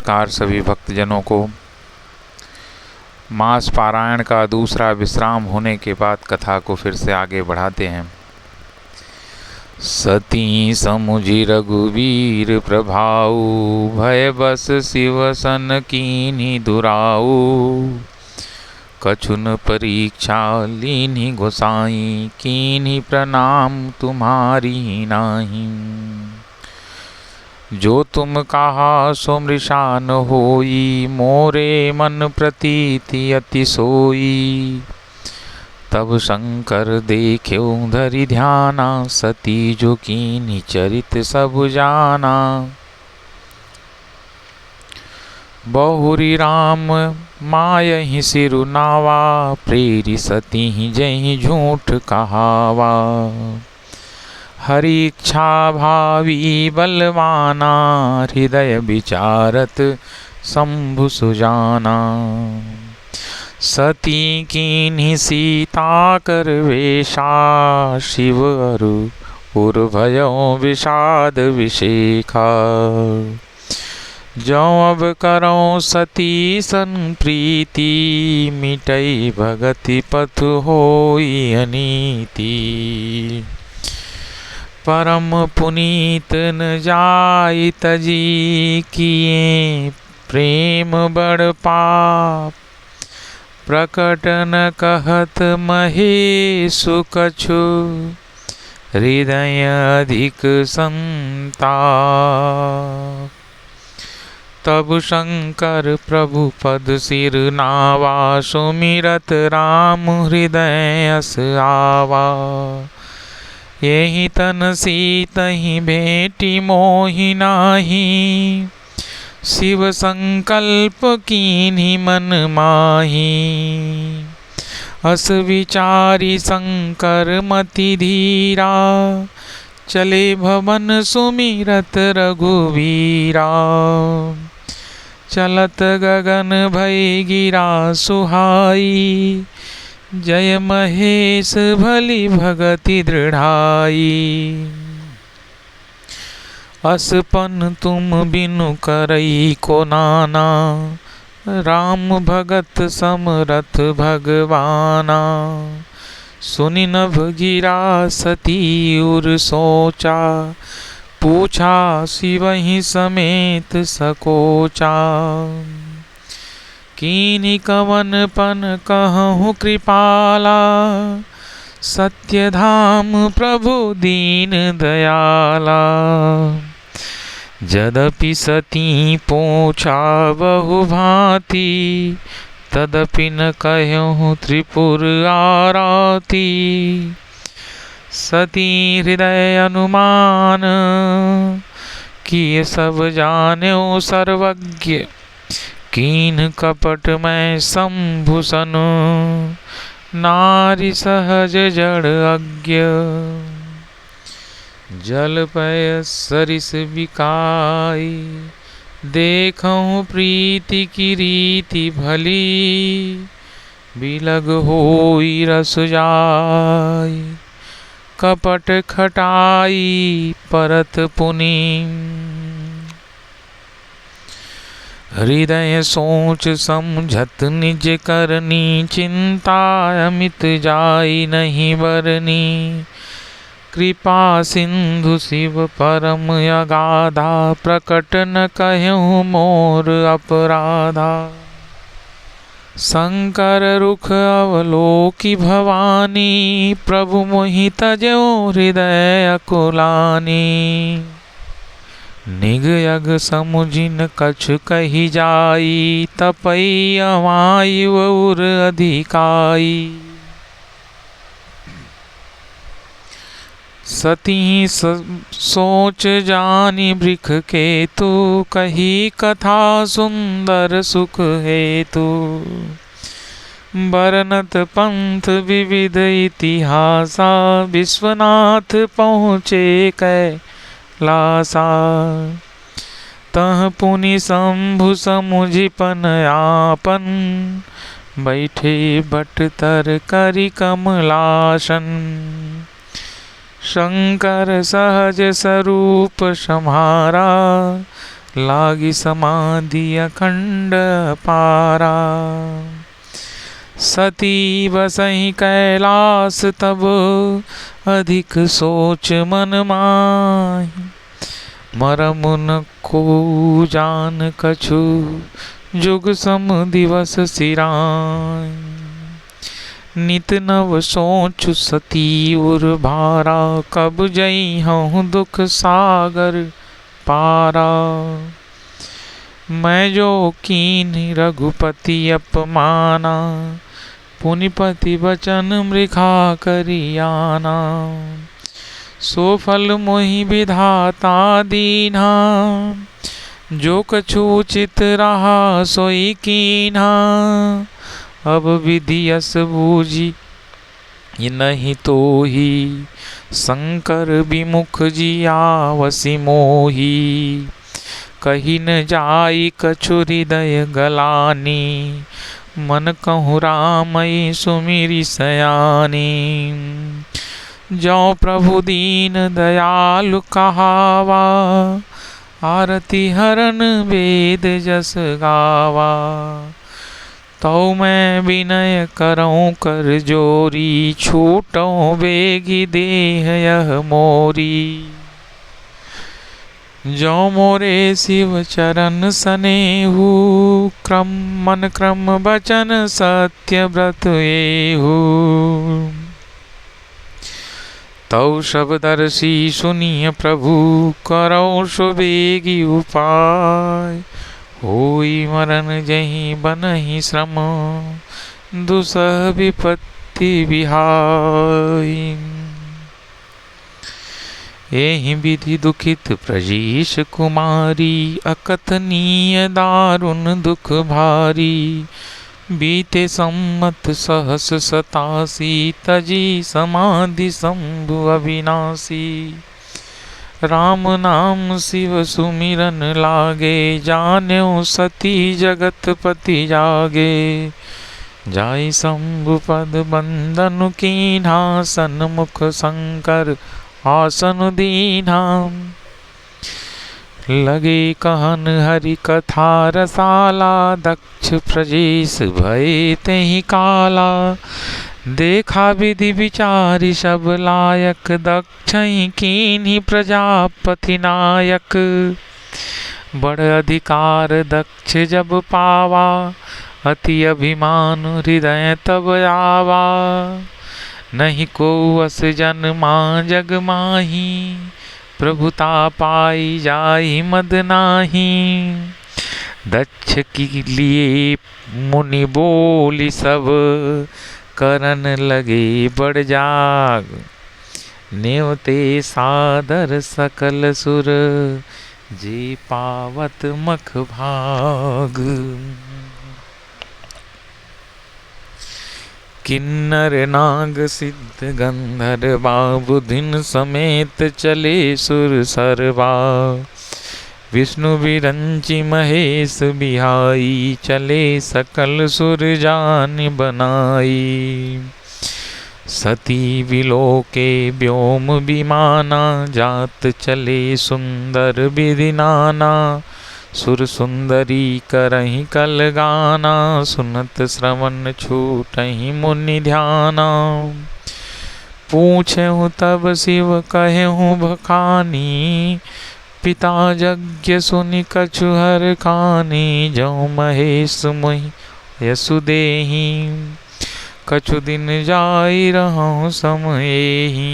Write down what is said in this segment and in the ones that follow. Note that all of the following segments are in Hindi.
नमस्कार सभी भक्तजनों को। मास पारायण का दूसरा विश्राम होने के बाद कथा को फिर से आगे बढ़ाते हैं। सती समुझि रघुवीर प्रभाऊ, भय बस शिव सन कीन्ही दुराऊ। कछुन परीक्षा लीन्ही गोसाई, कीन्ही प्रणाम तुम्हारी नाही। जो तुम कहा सो मृषा न होई, मोरे मन प्रतीति अति सोई। तब शंकर देख्यो धरि ध्याना, सती जो कीन्ही चरित सब जाना। बहुरी राम मायहि सिरु नावा, प्रेरि सती जहि झूठ कहावा। हरि इच्छा भावी बलवाना, हृदय विचारत शंभु सुजाना। सती कीन्ही सीता कर वेशा, शिव अरु उर भयो विषाद विशेखा। जो अब करो सती सन प्रीति, मिटई भगति पथ होई अनीति। परम पुनीत न जाई तजी, किए प्रेम बड़ पाप। प्रकट न कहत महेशु कछु, हृदय अधिक संताप। तब शंकर प्रभु पद सिर नावा, सुमिरत राम हृदय अस आवा। यही तन सीतहि भेटी मोहि नाही, शिव संकल्प कीन्ही मन माही। अस विचारी शंकर मति धीरा, चले भवन सुमिरत रघुवीरा। चलत गगन भई गिरा सुहाई, जय महेश भली भगति दृढ़ाई। असपन तुम बिनु करई को नाना, राम भगत समरथ भगवाना। सुनि नभ गिरा सती उर सोचा, पूछा शिवहि समेत सकोचा। कीन्ही कवन पन कहूँ कृपाला, सत्य धाम प्रभु दीन दयाला। यद्यपि सती पूछा बहु भांति, तदपि न कहूँ त्रिपुर आरती। सती हृदय अनुमान, किए सब जान्यो सर्वज्ञ। कीन कपट में शंभु सनु, नारी सहज जड़ अज्ञ। जल पय सरिस बिकाई, देखूं प्रीति की रीति भली। बिलग होई रस जाई, कपट खटाई परत पुनि। हृदय सोच समझत निज करनी, चिंता अमित जाई नहीं बरनी। कृपा सिंधु शिव परम अगाधा, प्रकट न कहूँ मोर अपराधा। शंकर रुख अवलोकी भवानी, प्रभु मोहि तजो हृदय अकुलानी। निग यग समुझिन कछु कही जाई, तपई अमाई उर अधिकाई। सती सोच जानी बृख केतु, कही कथा सुंदर सुख हेतु। बरनत पंथ विविध इतिहासा, विश्वनाथ पहुँचे कैलासा। तह पुनि शंभु समुझि पन आपन, बैठे बट तर करि कमलासन। शंकर सहज स्वरूप सम्हारा, लागी समाधि अखंड पारा। सती बसहि कैलास तब अधिक सोच मन माहि। मरम न को जान कछु जुग सम दिवस सिराय। नित नव सोच सती उर भारा कब जई हूँ दुख सागर पारा। मैं जो कीन रघुपति अपमाना पुनिपति वचन मृखा करियाना। सो फल मोहि विधाता दीन्हा जो कछु उचित रहा सोई कीन्हा। अब विधि अस बूझी नहीं तो ही शंकर विमुख जियावसि मोही। कही न जाई कछु हृदय गलानी मन कहूँ रामई सुमिरि सयानी। जो प्रभु दीन दयालु कहावा आरती हरन वेद जस गावा। तो मैं विनय करऊँ कर जोरी छूटऊँ बेगी देह यह मोरी। जो मोरे शिव चरण सनेहु क्रम मन क्रम बचन सत्य व्रत एहु। तौ शब्दर्षि सुनिय प्रभु करौ सुबेगी उपाय। होई मरण जहि बनहि श्रम दुसह विपत्ति विहाय। एहि विधि दुखित प्रजेश कुमारी अकथनीय दारुण दुख भारी। बीते सम्मत सहस 87 तजी समाधि शंभु अविनाशी। राम नाम शिव सुमिरन लागे जान्यो सती जगत पति जागे। जाई शंभु पद बंदनु कीन्हा सन्मुख शंकर आसन दीन्हा। लगे कहन हरि कथा रसाला दक्ष प्रजेश भय तेहि काला। देखा विधि विचारि सब लायक दक्षहि कीन्हि प्रजापति नायक। बड़ अधिकार दक्ष जब पावा अति अभिमान हृदय तब आवा। नहीं को अस जन मां जग माही प्रभुता पाई जाहि मद नाही। दक्ष की लिए मुनि बोली सब करन लगे बड़ जाग। नेवते सादर सकल सुर जे पावत मख भाग। किन्नर नाग सिद्ध गंधर्वा बुधिन समेत चले सुर सरवा। विष्णु विरंचि महेश बिहाई चले सकल सुर जान बनाई। सती विलोके व्योम विमाना जात चले सुंदर विधि नाना। सुर सुंदरी करहि कल गाना सुनत श्रवण छूटहि मुनि ध्याना। पूछेहु तब शिव कहेहु बखानी पिता यज्ञ सुनि कछु हर खानी। जो महेश मोहि यशु देहि कछु दिन जाई रहूं समयेहि।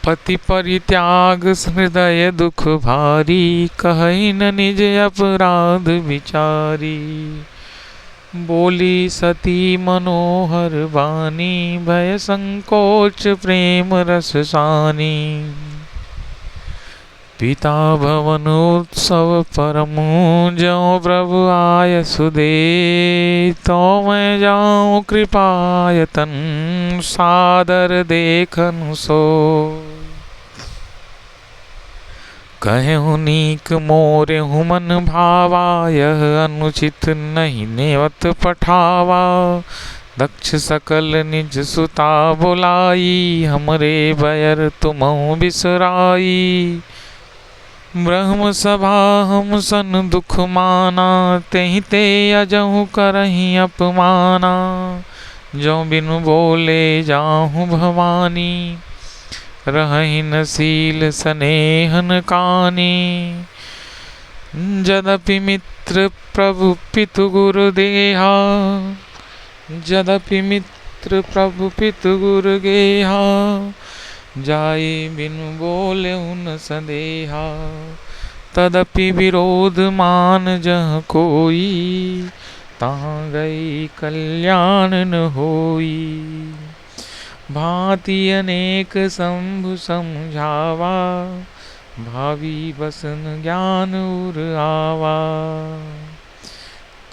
पति परित्याग हृदय दुख भारी कहई न निज अपराध विचारी। बोली सती मनोहर वाणी भय संकोच प्रेम रस सानी। पिता भवन उत्सव परमु जो प्रभु आय सुदे। तो मैं जाऊं कृपायतन सादर देखनु सो। कहेहु नीक मोरे हूँ मन भावा यह अनुचित नहीं नेवत पठावा। दक्ष सकल निज सुता बुलाई हमरे बैर तुमहु बिसराई। ब्रह्म सभा हम सन दुख माना, तेहि ते अजहु करही अपमाना। जो बिनु बोले जाहु भवानी, रहहि न शील स्नेहन कानी। जदपि मित्र प्रभु पितु गुरु देहा, जदपि मित्र प्रभु पितु गुरु गेहा। जाए बिनु बोले उन संदेहा, तदपि विरोध मान जह कोई। तहाँ गई कल्याण न होई। भांति अनेक शंभु समझावा, भावी बसन ज्ञान उर आवा।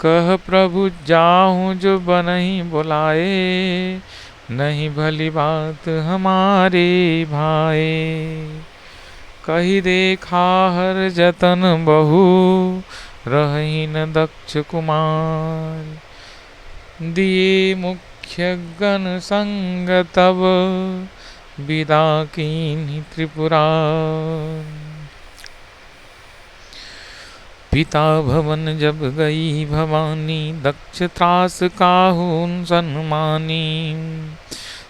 कह प्रभु जाहूँ जो बनहि बुलाए, नहीं भली बात हमारे भाए। कही देखा हर जतन बहु, रही न दक्ष कुमार। दिए मुख्य गण संग तब, विदा कीन्ही त्रिपुरार। पिता भवन जब गई भवानी, दक्ष त्रास काहून सन्मानी।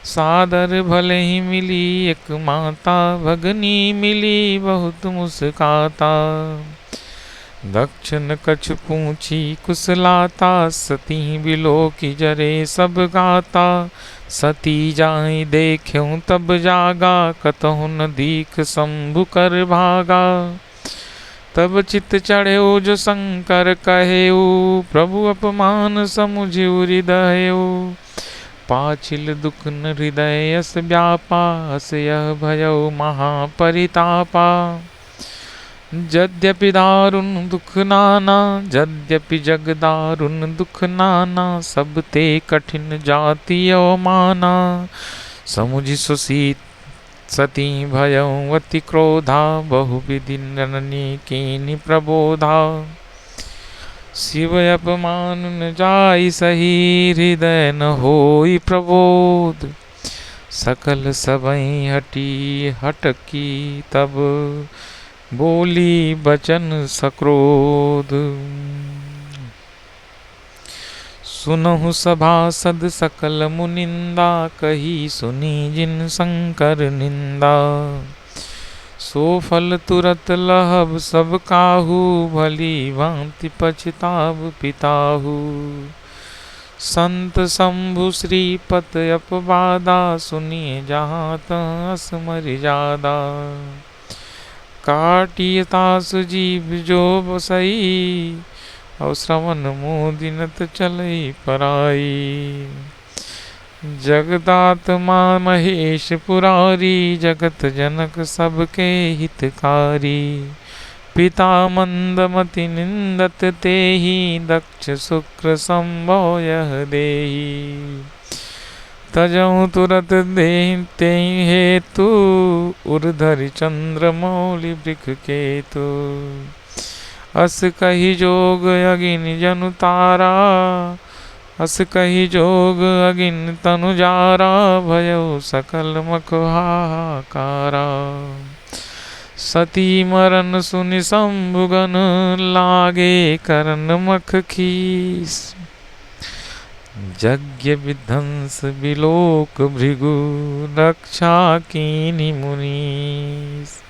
सादर भले ही मिली एक माता, भगनी मिली बहुत मुस्काता। दक्ष न कछ पूछी कुशलाता, सती बिलो की जरे सब गाता। सती जाई देख्यूं तब जागा, कतहु न दीख शंभु कर भागा। तब चित चढ़्यो जो शंकर कहेऊ, प्रभु अपमान समुझिउ हृदयऊ। पाछिल दुख न हृदय अस व्यापा, अस यह भयऊ महापरितापा। यद्यपि दारुण दुख नाना, यद्यपि जग दारुण दुख नाना। सब ते कठिन जाति अवमाना, समुझि सुसीत सती भयं अति क्रोधा। बहुविधि जननी कीन्ही प्रबोधा। शिव अपमान न जाई सही, हृदय न होई प्रबोध। सकल सबई हटी हटकी तब, बोली बचन सक्रोध। सुनहु सभासद सकल मुनिंदा, कही सुनी जिन शंकर निंदा। सो फल तुरत लहब सब काहू, भली भांति पछताव पिताहू। संत शंभु श्रीपत अपवादा, सुनिए जहाँ तहाँ अस मर्यादा। काटिय तासु जीव जो बसई, और श्रवण मोदिनत चलई पराई। जगदात्मा महेश पुरारी, जगत जनक सबके हितकारी। पिता मंदमति निंदत तेहि, दक्ष शुक्र संभव यह देहि। तजहु तुरत देते हेतु, उर्धरि चंद्र मौलि वृख केतु। अस कही जोग अगिन जनु तारा, अस कही जोग अगिन तनु जारा। भयो सकल मख हाहाकारा। सती मरन सुनि शंभुगन, लागे करन मख खीस। यज्ञ विध्वंस बिलोक भृगु, रक्षा कीन्ही मुनीस।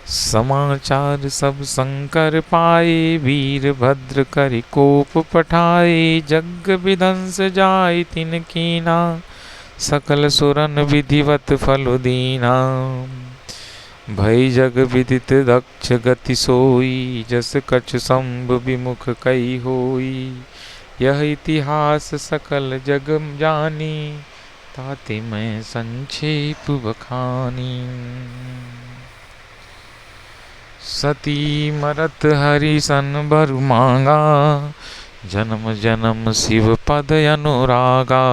समाचार सब शंकर पाए, वीरभद्र करि कोप पठाए। यज्ञ विध्वंस जाय तिन कीना, सकल सुरन विधिवत फल दीना। भय जग विदित दक्ष गति सोई, जस कछ शंभु विमुख कई होई। यह इतिहास सकल जग जानी, ताते मैं संक्षेप बखानी। सती मरत हरि सन बरु मांगा, जन्म जन्म शिव पद अनुरागा।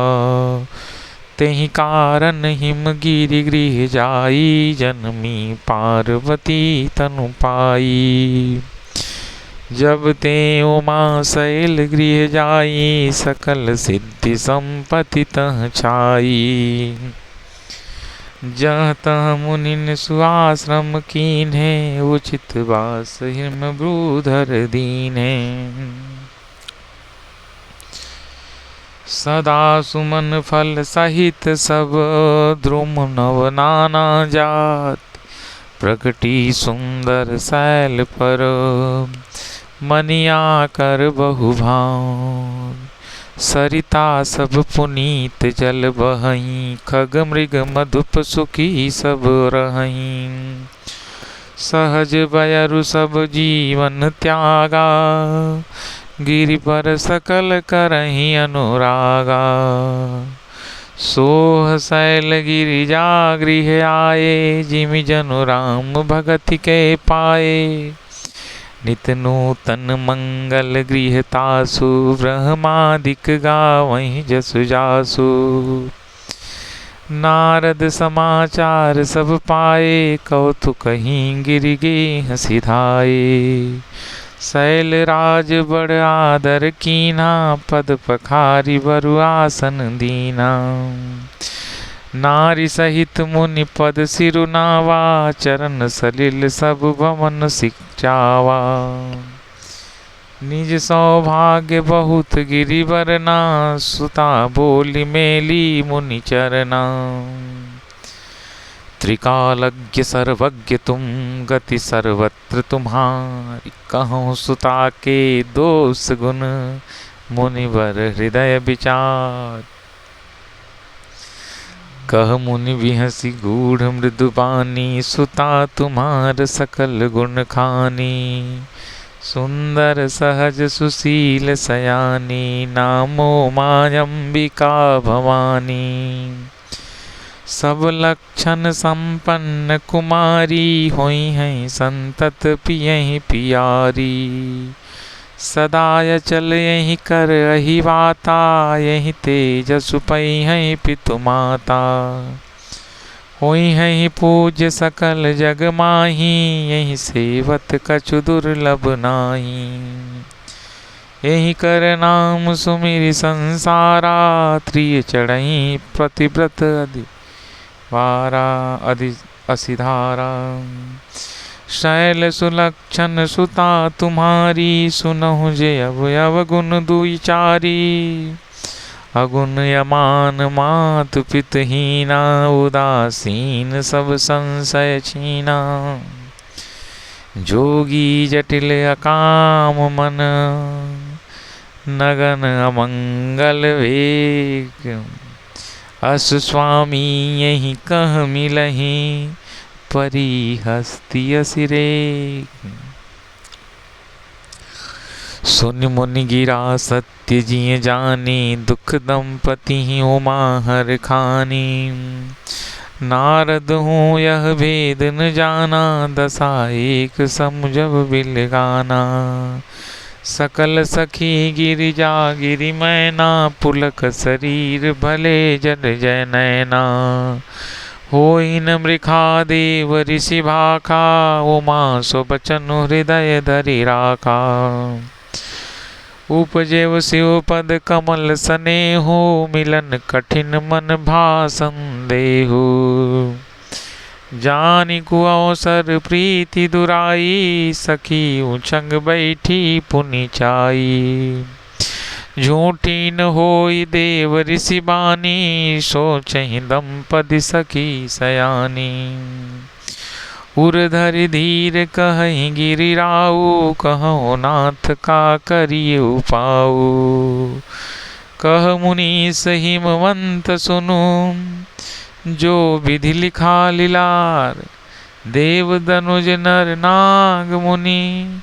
तेहि कारण हिमगिरि गृह जाई, जनमी पार्वती तनु पाई। जब ते उमा शैल गृह जाई, सकल सिद्धि संपत्ति तह छाई। जह तह मुनिन सुआश्रम कीन्हे, उचित वास हिम ब्रूधर दीन्हे। सदा सुमन फल सहित सब, द्रुम नव नाना जात। प्रगटी सुंदर शैल पर, मनिया कर बहु भाव। सरिता सब पुनीत जल बहई, खग मृग मधुप सुखी सब रहई। सहज बयरु सब जीवन त्यागा, गिरि पर सकल करहि अनुरागा। सोह शैल गिरिजा गृह आए, जिमि जनु राम भगति के पाए। नित नूतन मंगल गृह तासु, ब्रह्मादिक गावहि जसु जासु। नारद समाचार सब पाए, कौतुकहि गिरि गेह सिधाए। शैल राज बड़ आदर कीन्हा, पद पखारी बरु आसन दीना। नारी सहित मुनि पद सिरु नावा, चरण सलिल सब भवन सिचावा। निज सौभाग्य बहुत गिरिवरना, सुता बोली मेली मुनि चरना। त्रिकालज्ञ सर्वज्ञ तुम, गति सर्वत्र तुम्हारी। कहूँ सुता के दोष गुण, मुनिवर हृदय विचार। कह मुनि बिहसी गूढ़ मृदुबानी, सुता तुम्हार सकल गुण खानी। सुंदर सहज सुशील सयानी, नामो मायंबिका भवानी। सब लक्षण संपन्न कुमारी, होई हैं संतत पियहि पियारी। सदाय चल यही कर अहि वाता, यही तेजसु पई पितु माता। होई हैं पूज्य सकल जग माही, यही सेवत कछु दुर्लभ नाही। यही कर नाम सुमिरि संसारा, त्रिय चढ़ई प्रतिव्रत वारा अधि असिधारा। शैल सुलक्षण सुता तुम्हारी, सुनहु जे अब गुण दुई चारी। अगुण यमान मातु पितहीना, उदासीन सब संशय छीना। जोगी जटिल अकाम मन, नगन अमंगल वेग। अस स्वामी यही कह मिलहि, परी हस्ती असिरे। सुनि मुनि गिरा सत्य जिय जानी, दुख दंपति उमा हर खानी। नारद हूँ यह भेद न जाना, दशा एक समुझब बिल गाना। सकल सखी गिरिजा गिरि मैना, पुलक शरीर भले जन जय नैना। होई न मृखा देव ऋषि भाखा, उमा सो बचन हृदय धरि राखा। उपजेव शिव पद कमल सनेहु, मिलन कठिन मन भासन देहु। जानि कु अवसर प्रीति दुराई, सखी उछंग बैठी पुनि चाई। झूठी न होई देव ऋषि बानी, सोचहि दंपति सखी सयानी। उर धरि धीर कहि गिरिराऊ, कहो नाथ का करिए उपाऊ। कह मुनीस हिमवंत सुनु, जो विधि लिखा लीलार। देव दनुज नर नाग मुनि,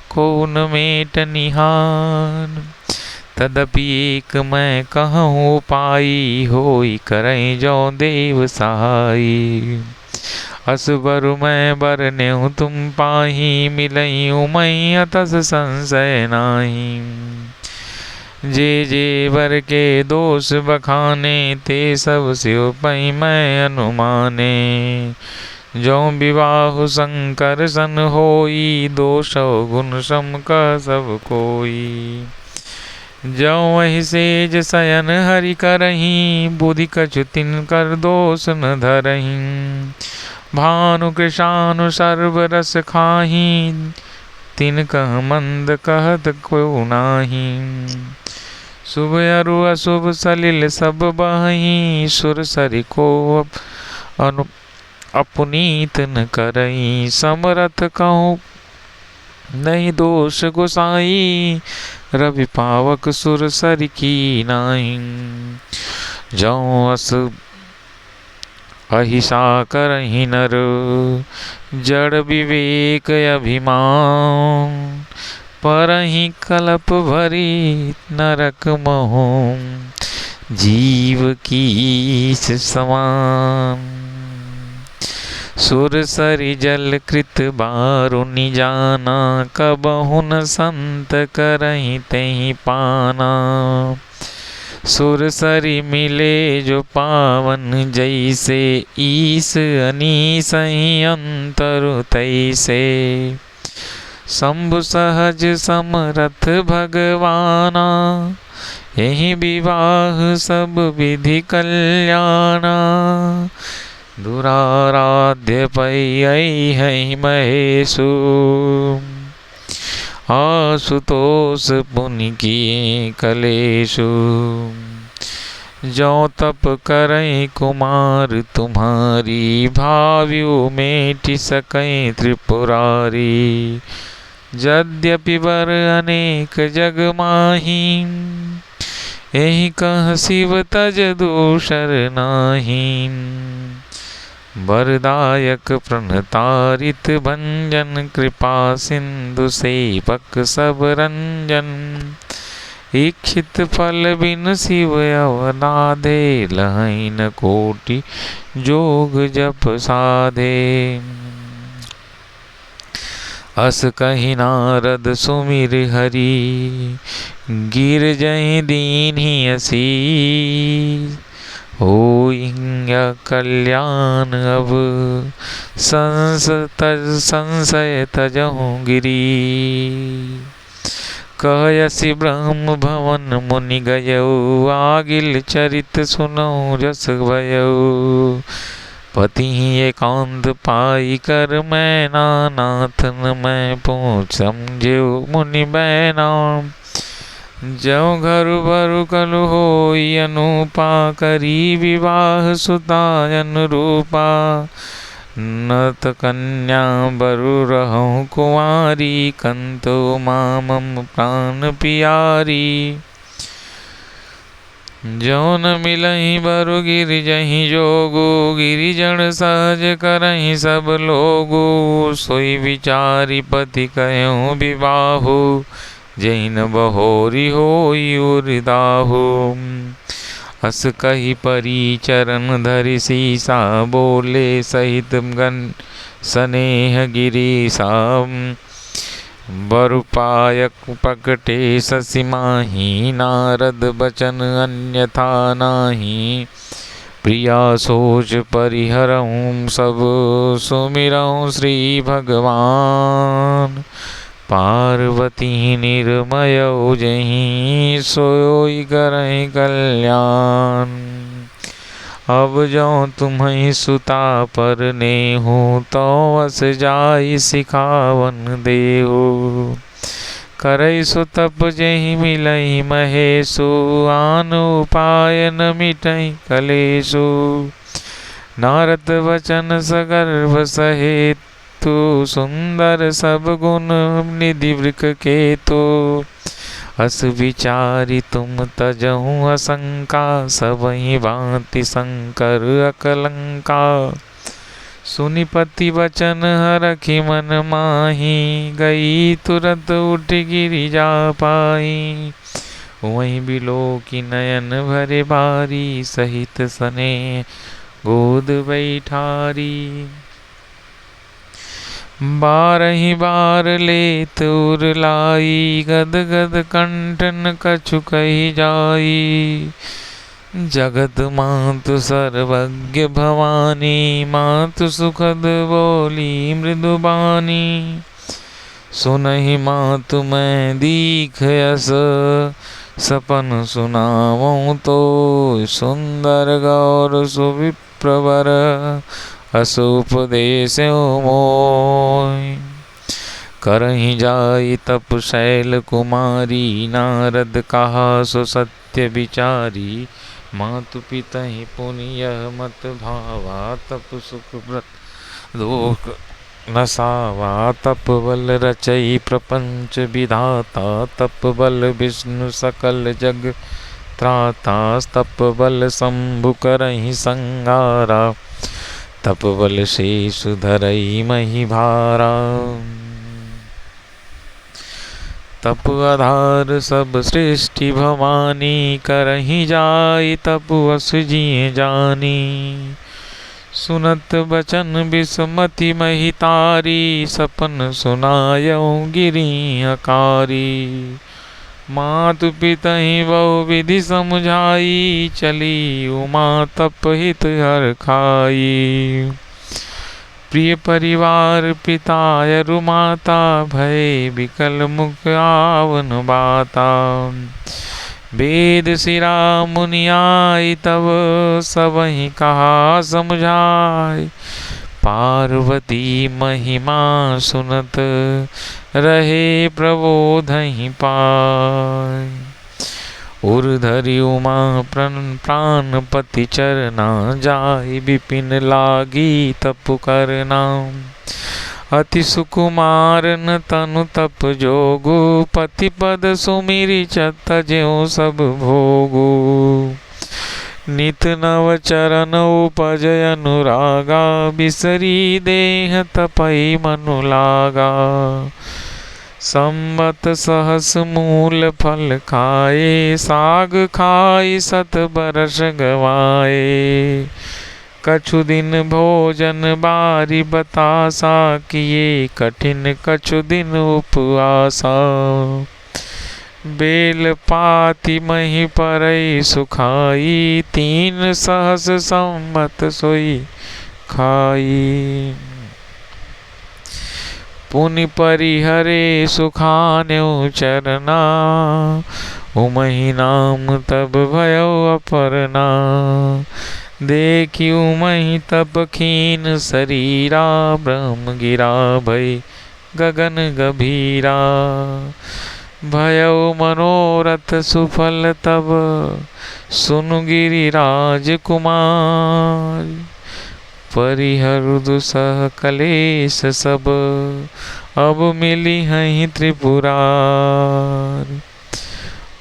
को न मेट निहार। तदपि एक मैं कहूँ पाई, होई करई जो देव सहाई। असुबरु मैं बरनेहु तुम पाही, मिलई उमई अतस संशय नाही। जे जे वर के दोष बखाने, ते सब शिव पई मैं अनुमाने। जो विवाह शंकर सन होई, दोष गुण सम कह सब कोई। जौ वही सेज शयन हरि करही, बुद्धि कछु तिनकर दोष न धरही। भानु कृशानु सर्व रस खाही, तिन कह मंद कहत को नाही। शुभ अरु अशुभ सलिल सब बही, सुर सरि को अपनीत न करई। समरथ कहूँ नहीं दोष गोसाई, रवि पावक सुर सरि की नाई। जौ अस अहिसा करहि नर, जड़ विवेक अभिमान। परहि कलप भरी नरक महु, जीव कीस समान। सुर सरि जल कृत बारुनि जाना, कबहु न संत करहि तेहि पाना। सुर सरि मिले जो पावन जैसे, ईस अनीसहि अंतर तैसे। शंभु सहज समरथ भगवाना, यही विवाह सब विधि कल्याणा। दुराराध्य पै है महेशु, आशुतोष पुनि किए कलेशु। जौ तप करई कुमार तुम्हारी, भाव्यु मेटि सकई त्रिपुरारी। यद्यपि वर अनेक जग माही, यही कह शिव तज दूसर नाही। वरदायक प्रणतारित भंजन, कृपा सिंधु सेवक सब रंजन। इच्छित फल बिन शिव अवनाधे, लहै न कोटि जोग जप साधे। अस कहि नारद सुमिर हरि, गिरजहि दीन्हि असीस। होई कल्याण अब संशय तजहु गिरी। कहयसि ब्रह्म भवन मुनि गयौ, आगिल चरित सुनौ जस भयौ। पति एकांत पाई कर मैना, नाथन मैं पूछ समझेउ मुनि बैना। जौ घर भरु कलु होई अनुपा, करी विवाह सुता अनुरूपा। नत कन्या बरु रहूं कुंवारी, कंतो मामम प्राण पियारी। जौ न मिलहि बरु गिरिजहि जोगु, गिरिजन सहज करहि सब लोगु। सोई विचारी पति कहूँ विवाहु, जैन बहोरी होई उर्दाहु। अस कही परी चरण धरि सीसा, बोले सहित गण स्नेह गिरीसा। बरु पायक प्रकटे शशि माही, नारद बचन अन्यथा नाही। प्रिया सोच परिहरऊँ सब, सुमिरऊँ श्री भगवान। पार्वती निर्मयौ जहीं, सोई करहि कल्याण। अब जौ तुम्हि सुता पर नेहु, तो अस जाई सिखावन देहु। करई सुतप जहि मिलई महेशु, आन उपाय न मिटई कलेशु। नारद वचन सगर्भ सहेत, सुंदर सब गुण निधि वृक केतु। अस विचारी तुम तजहु असंका, सबहि भांति शंकर अकलंका। सुनिपति वचन हरखि मन माही, गई तुरत उठ गिरिजा पाई। वहीं बिलोकी नयन भरे बारी, सहित सने गोद बैठारी। बारहि बार लेत उर लाई, गद गद कंठन कछु कही जाई। जगत मातु सर्वज्ञ भवानी, मातु सुखद बोली मृदु बानी। सुनहि मातु मैं दीख यस, सपन सुनावऊँ तो सुंदर गौर सुविप्रवर अस उपदेस्यो मोय। करहि जाई तप शैल कुमारी नारद कहा सो सत्य विचारी। मातु पितहि पुण्य मत भावा तप सुख व्रत दोख नसावा। तप बल रचई प्रपंच विधाता तप बल विष्णु सकल जग त्राता। तप बल शंभु करहि संगारा तप बल शेष धरई मही भारा। तप आधार सब सृष्टि भवानी करहि जाई तप अस जिए जानी। सुनत बचन विस्मति महितारी सपन सुनायऊ गिरी अकारी। मातु पितहि बहु विधि समुझाई चली उमा तप हित हर खाई। प्रिय परिवार पिता अरु माता भय विकल मुख आवन बाता। वेद सिरा मुनि आई तब सबहि कहा समझाय। पार्वती महिमा सुनत रहे प्रबोधहि पाय। उर्धरि उमा प्राणपति चरना जाय विपिन लागी तप करना। अति सुकुमार न तनु तप जोगु पति पद सुमिरि तज्यो सब भोगु। नित नव चरण उपजय अनुरागा बिसरी देह तपई मनु लागा। संबत सहस मूल फल खाए साग खाई सत बरस गवाए। कछु दिन भोजन बारी बतासा किए कठिन कछु दिन उपवासा। बेल पाती मही परई सुखाई तीन सहस संबत सोई खाई। पुनि परिहरे सुखान्यो चरना उमहि नाम तब भयो अपरना। देखी उमहि तब खीन शरीरा ब्रह्म गिरा भय गगन गभीरा। भयो मनोरथ सुफल तब सुनु गिरिराज कुमार। परिहरु दुसह कलेश सब अब मिली हैं त्रिपुरार।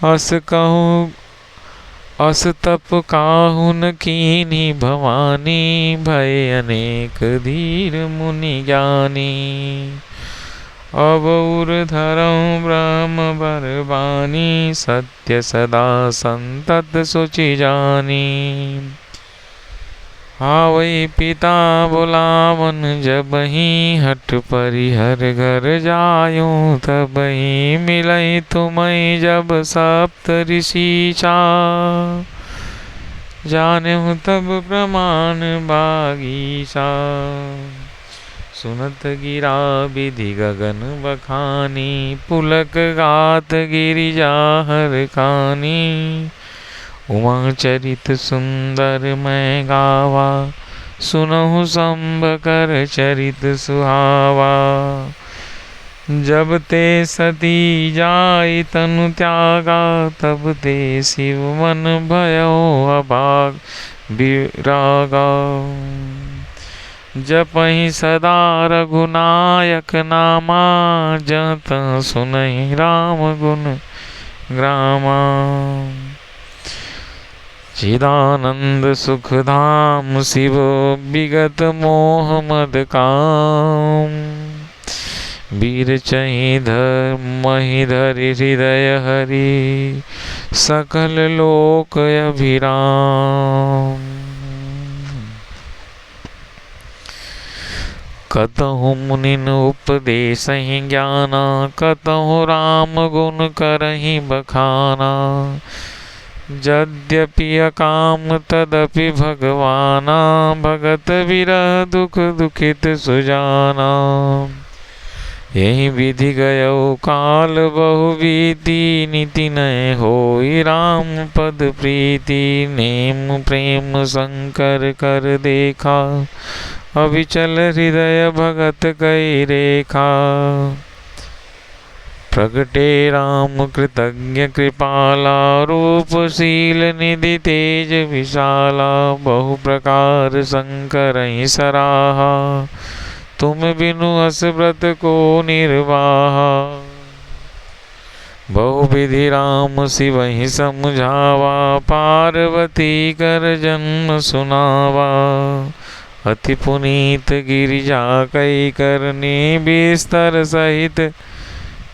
अस कहूँ अस तप काहुन कीन्ही भवानी भय अनेक धीर मुनि ज्ञानी। अब उर्धरं ब्रह्म बरबानी सत्य सदा संतत सुचि जानी। आवै पिता बुलावन जबहि हठ परिहर घर जायूं तबहि मिलई तुम्हें जब सप्त ऋषि चा। जानेहु तब प्रमाण बागीसा सुनत गिरा विधि गगन बखानी। पुलक गात गिरिजा हर खानी। उमा चरित सुंदर मैं गावा सुनहु संब कर चरित सुहावा। जब ते सती जाई तनु त्यागा तब ते शिव मन भयो अभाग विरागा। जपहि सदा रघुनायक नामा जहाँ तहाँ सुनहि राम गुण ग्रामा। चिदानंद सुख धाम शिव विगत मोह मद काम। वीर चहि महि धरि हृदय हरि सकल लोक अभिराम। कतहु मुनिन उपदेसहि ज्ञाना कतहु राम गुण करहि बखाना। यद्यपि अकाम तदपि भगवाना भगत विरह दुख दुखित सुजाना। यही विधि गयो काल बहु बीती, नीति नय होई राम पद प्रीति। नेम प्रेम शंकर कर देखा, अविचल हृदय भगत कई रेखा। प्रगटे राम कृतज्ञ कृपाला, रूप शील निधि तेज विशाला। बहु प्रकार शंकर ही सराहा, तुम बिनु अस व्रत को निर्वाहा। बहु विधि राम शिव ही समझावा, पार्वती कर जन्म सुनावा। अति पुनीत गिरिजा कई करनी, बिस्तर सहित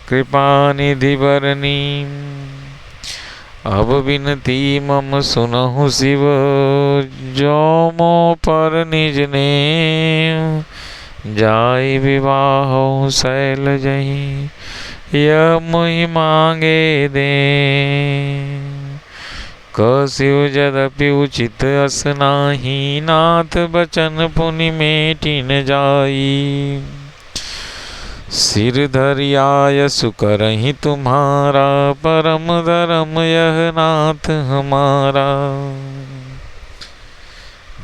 कृपा निधि बरनी। अब बिनती मम सुनहु शिव, जो मो पर निज ने। जाय विवाह शैल जही, यह मुहि मांगे दे। कसिउ यद्यपि उचित अस नाही, नाथ बचन पुनि मेटि न जाई। सिर धरियाय सुकरहि तुम्हारा, परम धर्म यह नाथ हमारा।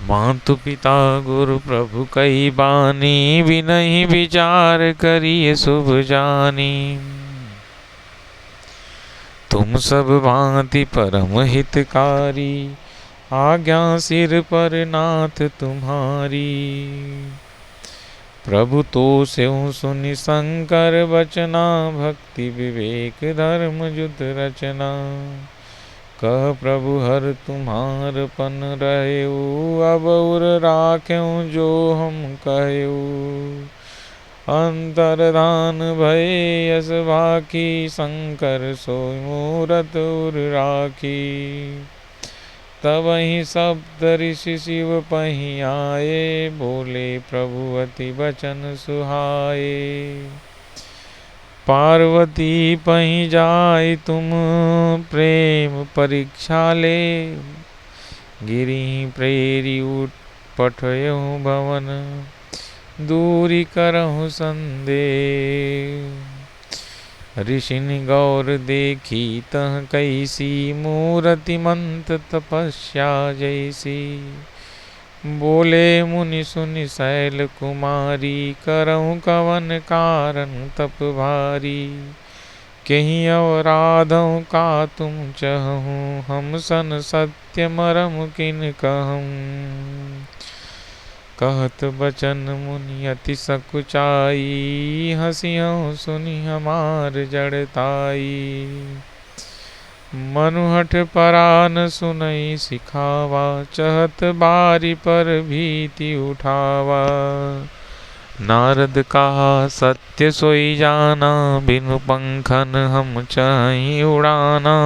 मातु पिता गुरु प्रभु कई बानी, विनहि विचार करिए शुभ जानी। तुम सब भांति परम हितकारी, आज्ञा सिर पर नाथ तुम्हारी। प्रभु तो स्यों सुनि शंकर बचना, भक्ति विवेक धर्म जुत रचना। कह प्रभु हर तुम्हार पन रहेऊ, अब उर राख्यूं जो हम कहेऊ। अंतरधान भय यस बाकी, शंकर सोई मूरत उर राखी। तबहि सप्त ऋषि शिव पहि आए, बोले प्रभु अति बचन सुहाए। पार्वती पहि जाय तुम प्रेम परीक्षा ले, गिरि प्रेरी उठ पठयहु भवन, दूरी करहु संदेह। ऋषिनि गौर देखी तह कैसी, मूरति मंत तपस्या जैसी। बोले मुनि सुनि शैल कुमारी, करहु कवन कारण तप भारी। कहीं अवराधों का तुम चहूँ, हम सन सत्य मरम किन कहूँ। कहत बचन मुनि अति सकुचाई, हसियहु सुनि हमार जड़ताई। मनुहठ परान सुनई सिखावा, चहत बारी पर भीति उठावा। नारद कहा सत्य सोई जाना, बिनु पंखन हम चाहि उड़ाना।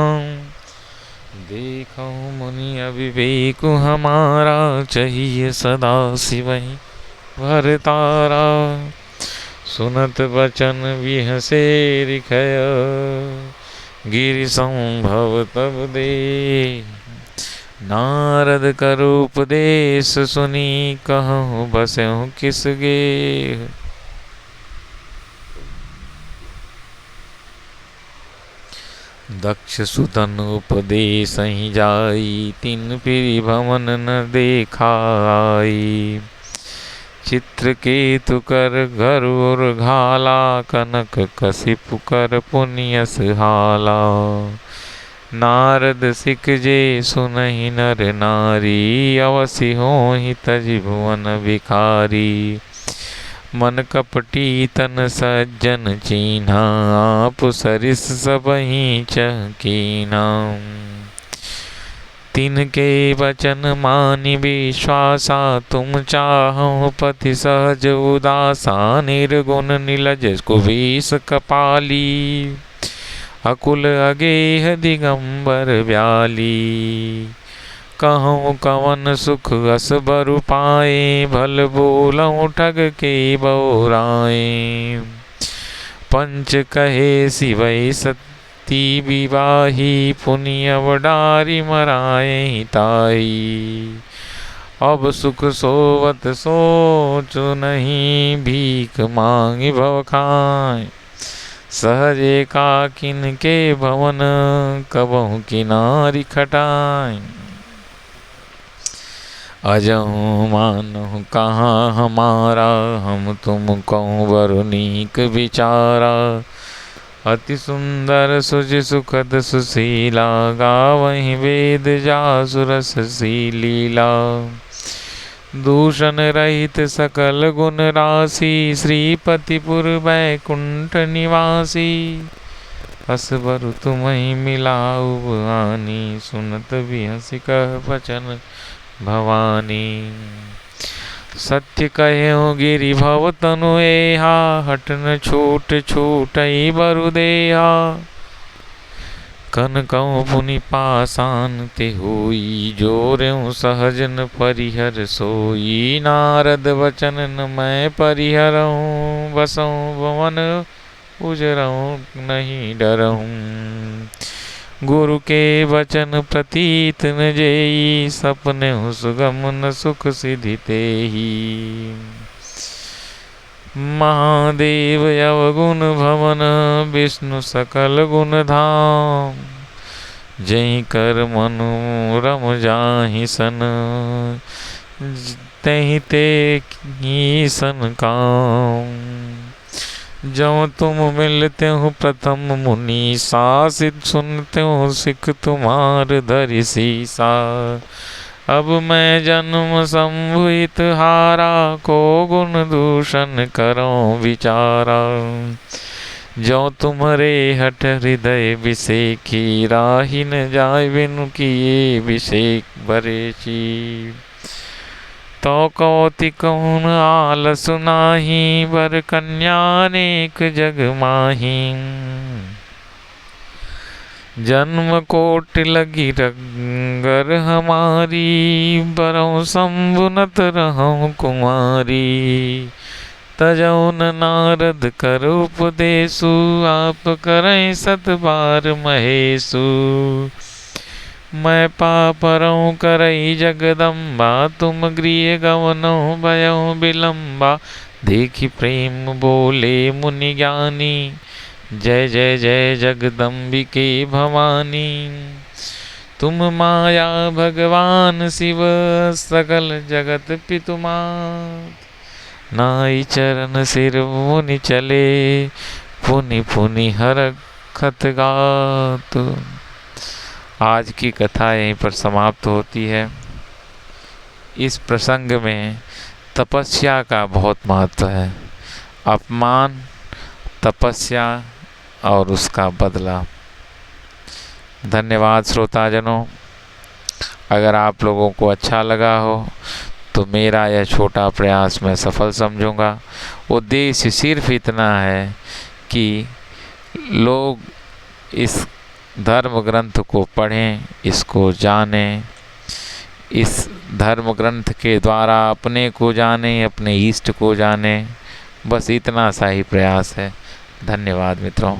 देखो मुनि अविवेक हमारा, चाहिए सदा शिवहि भरतारा। सुनत बचन बिहसे रिखय, गिरि संभव तब दे। नारद कर उपदेश सुनी, कहूँ बसहु किस गे। दक्ष सुतन उपदेश ही जाई, तिन फिरि भवन न देखाई। चित्रकेतु कर गरुर घाला, कनक कसिपु कर पुनियस हाला। नारद सिक जे सुनहि नर नारी, अवसि होहि तजि भुवन भिखारी। मन कपटी तन सज्जन चीन्हा, आप सरिस सबहि चहकीना। तिनके वचन मानि विश्वासा, तुम चाहु पति सहज उदासा। निर्गुण नीलज कुबीस कपाली, अकुल अगेह दिगंबर व्याली। कहूँ कवन सुख अस बरु पाए, भल बोलऊँ ठग के बौराए। पंच कहे शिवै सती विवाही, पुनि अवडारी मराए ताई। अब सुख सोवत सोचु नहीं, भीख मांगी भव खाए। सहज एकाकिन के भवन, कबहु किनारी खटाए। अजहु मानहु कहाँ हमारा, हम तुम कहूँ बरु नीक विचारा। अति सुंदर सुजि सुखद सुशीला, गावहीं वेद जासु रस सी लीला। दूषण रहित सकल गुण राशि, श्रीपतिपुर बैकुंठ निवासी। हस बरु तुम्हि मिलाऊ आनी, सुनत बिहसि कह बचन भवानी। सत्य कह्यो गिरि भव तनु एहा, हट न छूट छूटई बरु देहा। कनकहु पुनि पाषाण ते होई, जोर्यों सहजन परिहर सोई। नारद वचन न मैं परिहरऊँ, बसऊँ भवन उजरऊँ नहीं डरऊँ। गुरु के वचन प्रतीत न जेई, सपने सुगम न सुख सिधि तेहि। महादेव अवगुण भवन, विष्णु सकल गुण धाम। जहीं कर मनु रम जाहि सन, तहीं ते ही सन काम। जब तुम मिलते हो प्रथम मुनि सा, सिद्ध सुनते हो सिख तुम्हार धरि सीसा। अब मैं जन्म संभुत हारा, को गुण दूषण करो विचारा। जो तुम्हारे हठ हृदय विषेखी, राही न जाय बिनु किए विषेक बरेची। तो कौतिक हुन आलस नाही, वर कन्या अनेक जग माही। जन्म कोट लगी रंगर हमारी, बरहु संबुनत रहूं कुमारी। तजौ न नारद कर उपदेशु, आप करें सत बार महेशु। मैं पापरऊँ करई जगदम्बा, तुम गृह गवनौ भयउ विलम्बा। देखि प्रेम बोले मुनि ज्ञानी, जय जय जय जगदम्बिके भवानी। तुम माया भगवान शिव, सकल जगत पितुमात। नाई चरण सिर मुनि चले, पुनि पुनि हरखत गात। आज की कथा यहीं पर समाप्त होती है। इस प्रसंग में तपस्या का बहुत महत्व है। अपमान, तपस्या और उसका बदला। धन्यवाद श्रोताजनों। अगर आप लोगों को अच्छा लगा हो तो मेरा यह छोटा प्रयास मैं सफल समझूंगा। उद्देश्य सिर्फ इतना है कि लोग इस धर्म ग्रंथ को पढ़ें, इसको जानें, इस धर्म ग्रंथ के द्वारा अपने को जानें, अपने इष्ट को जानें। बस इतना सा ही प्रयास है। धन्यवाद मित्रों।